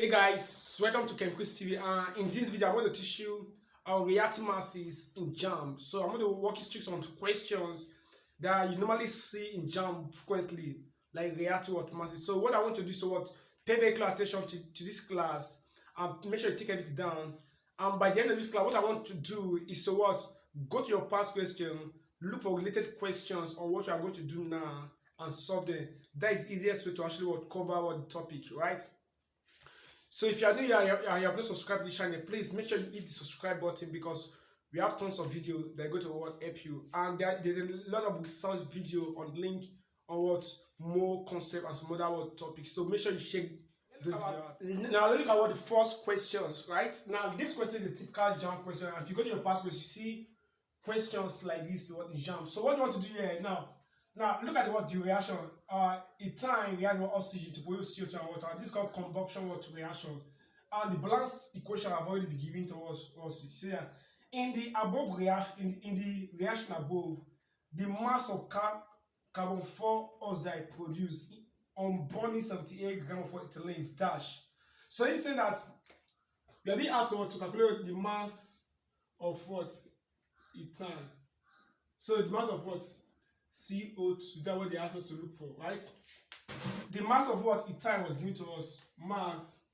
Hey guys, welcome to Quiz TV. In this video, I'm going to teach you our reacting masses in Jamb. So I'm going to walk you through some questions that you normally see in Jamb frequently, like reacting what masses. So what I want to do is pay very close attention to this class and make sure you take everything down. And by the end of this class, what I want to do is go to your past question, look for related questions on what you are going to do now and solve them. That is the easiest way to actually cover the topic, right? So if you are new here and you have not subscribed to the channel, please make sure you hit the subscribe button because we have tons of videos that are going to help you. And there's a lot of resource video on link on more concept and some other topics. So make sure you check those videos. Now look at the first questions, right? Now this question is a typical Jamb question. And if you go to your past questions, you see questions like this in Jamb. So what you want to do here now look at the reaction. Ethane react with oxygen to produce CO2 and water. This is called combustion reaction. And the balance equation have already been given to us. So yeah, in the reaction above, the mass of carbon 4 oxide produced on burning 78 grams of ethylene is dash. So you say that we are being asked to calculate the mass of ethane. So the mass of CO2, that's what they asked us to look for, right? The mass of ethane was given to us. Mass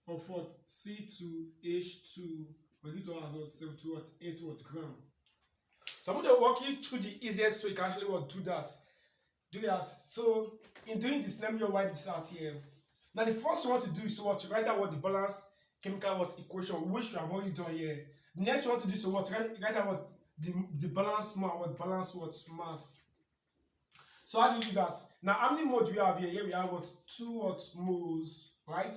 of C2H2 was given to us 78 gram. So I'm going to walk you through the easiest way you can actually do that. So in doing this, let me write this out here. Now the first thing you want to do is to write out the balance chemical equation, which we have already done here. The next you want to do is to write out the balance mass. So how do you do that? Now how many moles do we have here? Here we have 2 moles, right?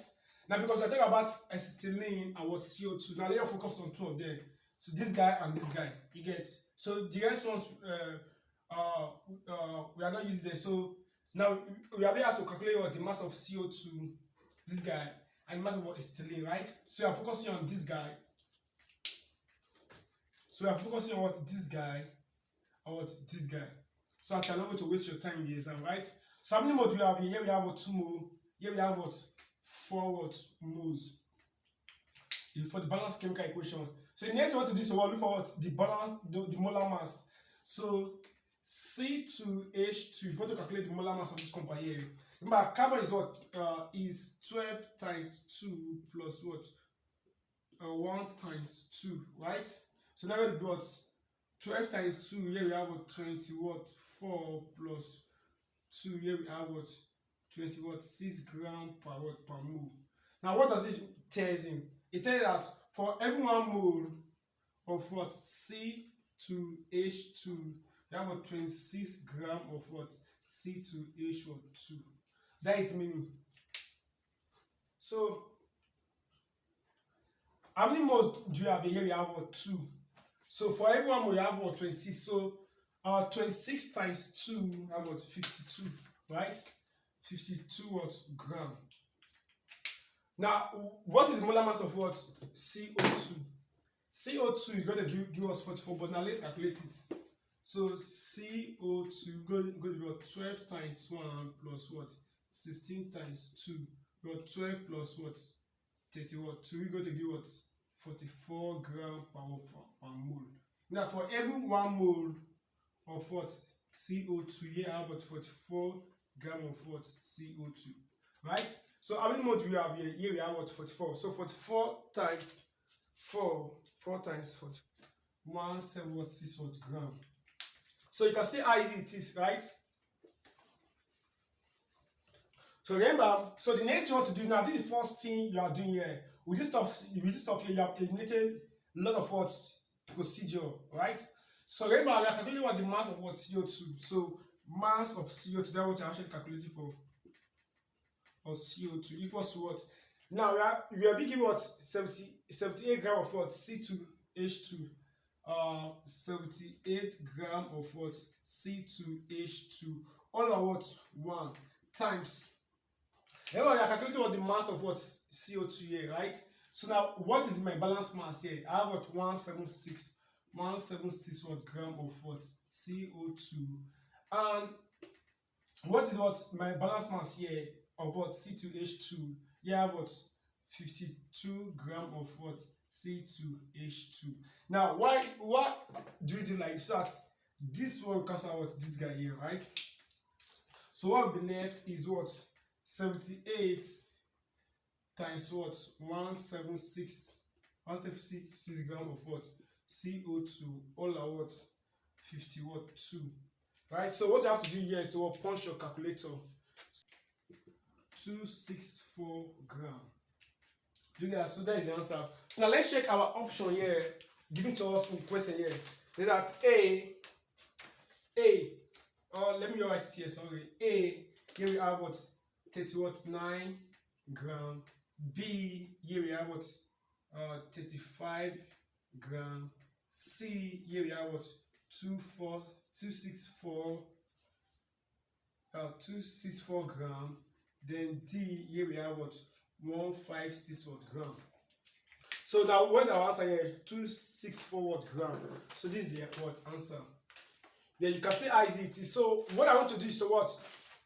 Now because we're talking about acetylene and CO2, now let's focus on 2 of them. So this guy and this guy, you get. So the rest ones we are not using there. So now we are being asked to calculate the mass of CO2, this guy, and the mass of acetylene, right? So we are focusing on this guy. So we are focusing on this guy and this guy. So I cannot to waste your time in the exam, right? So how many moles do we have here? Here we have 2 moles. Here we have 4 moles. For the balanced chemical equation. So the next one to do is look for the balance, the molar mass. So C2H2, if you want to calculate the molar mass of this compound here. Remember, carbon is is 12 times 2 plus 1 times 2, right? So now we got 12 times 2, here we have 20 4 plus 2, here we have 20 6 grams per mole. Now what does this tell you? It tells you that for every 1 mole of C2H2, you have 26 grams of C2H2. That is meaning. So how many moles do you have here? We have 2. So for every 1 mole, you have 26. So 26 times 2, have 52, right? 52 gram. Now, what is the molar mass of CO2? CO2 is going to give us 44, but now let's calculate it. So CO2 going to be 12 times 1 plus 16 times 2. We got 12 plus 30 2. We're going to give 44 grams per mole. Now for every 1 mole of CO2, here I have 44 grams of CO2, right? So how many moles do we have here? Here we have 44. So 44 times 4 times 4, 176 grams. So you can see how easy it is, right? So remember, so the next you want to do now, this is the first thing you are doing here. With this stuff here, you have eliminated a lot of procedure, right? So remember, we are calculating the mass of CO2. So mass of CO2, that's what you're actually calculating for. Or CO2 equals to what? Now we are being given 78 grams of C2H2. 78 grams of C2H2. All are 1 times. Remember, we are calculating the mass of CO2 here, right? So now, what is my balance mass here? I have 176 grams of CO2. And what is my balance mass here of C2H2? Here I have what? 52 gram of what? C2H2. Now, what do we do like this? So that this one cancel out what? This guy here, right? So what will be left is what? 78 times what? 176 gram of what? CO2, all are what? 50 what? 2. Right? So what you have to do here is to punch your calculator. 264 gram. Do you guys? So that is the answer. So now let's check our option here, given to us in the question here. Is that let me write it here, sorry. A, here we have what? 30.9 gram. B, here we have what? 35 gram. C, here we have what? 264 gram. Then D, here we have what? 156 gram. So now what's our answer here? 264 gram. So this is the what answer. Then you can see how easy it is. So what I want to do is to what?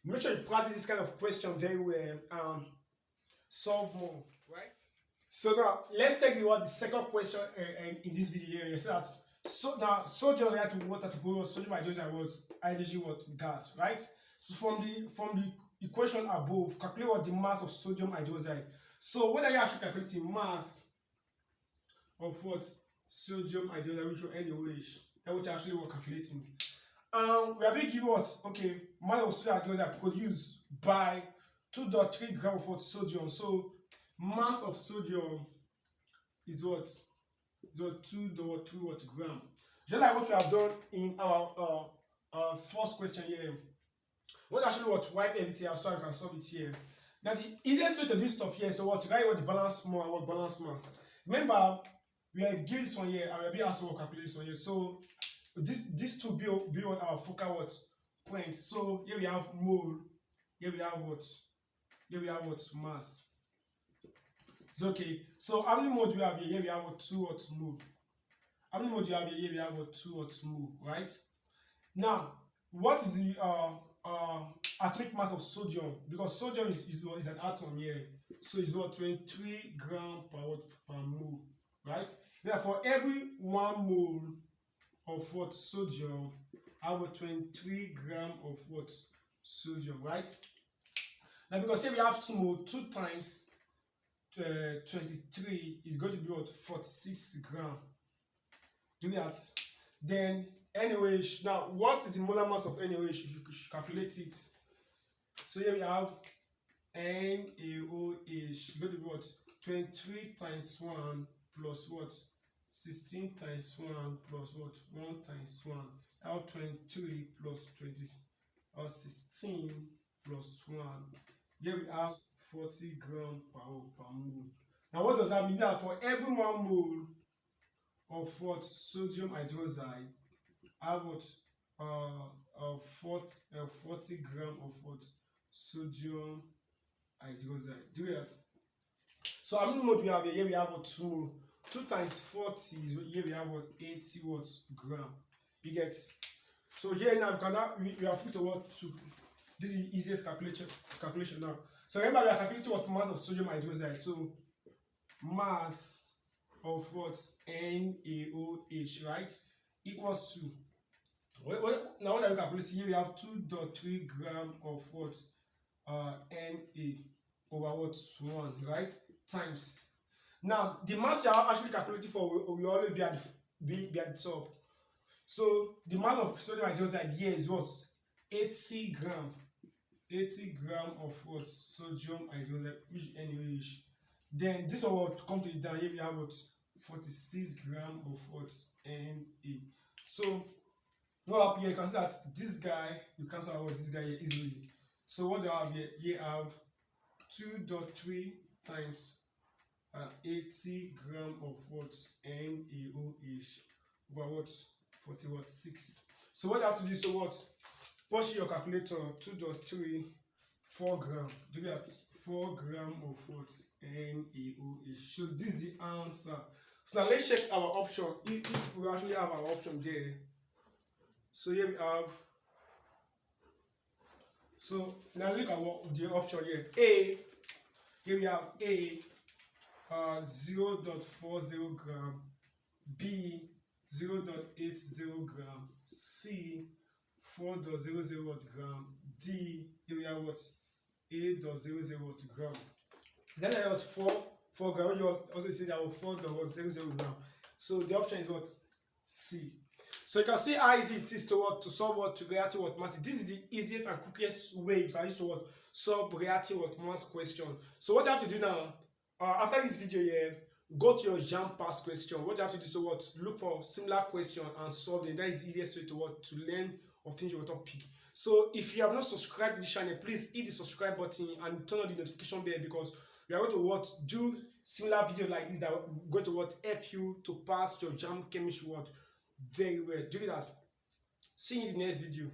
Make sure you practice this kind of question very well. Solve more, right? So now let's take the second question in this video here. So that now sodium react with water to produce sodium hydrogen what? Hydrogen what? Gas, right? So from the equation above, calculate what the mass of sodium hydroxide. So what are you actually calculating? Mass of what? Sodium hydroxide, which will NaOH. That which actually we're calculating. We are being given what? Okay, mass of sodium hydroxide produced by 2.3 gram of what? Sodium. So mass of sodium is what? Is what? 2.3 gram. Just like what we have done in our first question here. What actually what? Wipe everything out so I can solve it here. Now the easiest way to do this stuff here is so what? To write what the balance more and what balance mass. Remember, we are given this one here and we are being asked to calculate this one here. So this to be what our focal what point. So here we have mole. Here we have what? Here we have what? Mass. It's okay. So how many mole do we have here? Here we have what? 2 what mole. How many mole do you have here? Here we have what? 2 what mole. Right? Now, what is the atomic mass of sodium? Because sodium is an atom here. So it's what? 23 gram per mole. Right? Therefore, every 1 mole of what? Sodium, I have 23 gram of what? Sodium, right? Now, because here we have 2 mole, 2 times 23 is going to be what? 46 gram. Do that. Then NaOH. Now, what is the molar mass of NaOH if you calculate it? So here we have NaOH. Going to be what? 23 times 1 plus what? 16 times 1 plus what? 1 times 1. Now 23 plus 20 or 16 plus 1. Here we have 40 gram per mole. Now what does that mean? Now for every 1 mole of what? Sodium hydroxide, I have what? 40 gram of what? Sodium hydroxide. Do that. So how many mole do we have here? Here we have what? 2 mole. 2 times 40 is here we have what? 80 what? Gram. You get? So here now we are free to what? To this is the easiest calculation now. So remember we are calculating what? Mass of sodium hydroxide. So mass of what? NaOH, right? Equals to now what are we calculating? Here we have 2.3 gram of what? Na over what? 1, right? Times. Now the mass you are actually calculating for will always be at the top. So the mass of sodium hydroxide here is what? 80 gram. 80 gram of what? Sodium hydroxide, which is NaOH. Then this one will come to it down. Here we have what? 46 gram of what? Na. So what up here? You can see that this guy, you cancel out this guy here easily. So what do I have here? Here I have 2.3 times 80 gram of what? NaOH over what? 40 So what I have to do is to what? Punch your calculator. 2.3 4 gram. Do that. 4 gram of what? NaOH. So this is the answer. So now let's check our option. If we actually have our option there. So here we have. So now look at what the option here. A. Here we have A 0.40 gram, B 0.80 gram, C 4.00 gram, D here we have what 8.00 gram. Then I got 4 gram. You also see that 4.00 gram. So the option is what C. So you can see how easy it is to solve what to reality what mass. This is the easiest and quickest way you can use to what solve reality what mass question. So what you have to do now, after this video here, go to your Jamb past question. What you have to do is to what look for similar question and solve them. That is the easiest way to what to learn or finish your topic. So if you have not subscribed to this channel, please hit the subscribe button and turn on the notification bell, because we are going to what do similar videos like this that are going to what help you to pass your Jamb chemistry what very well. Do that. See you in the next video.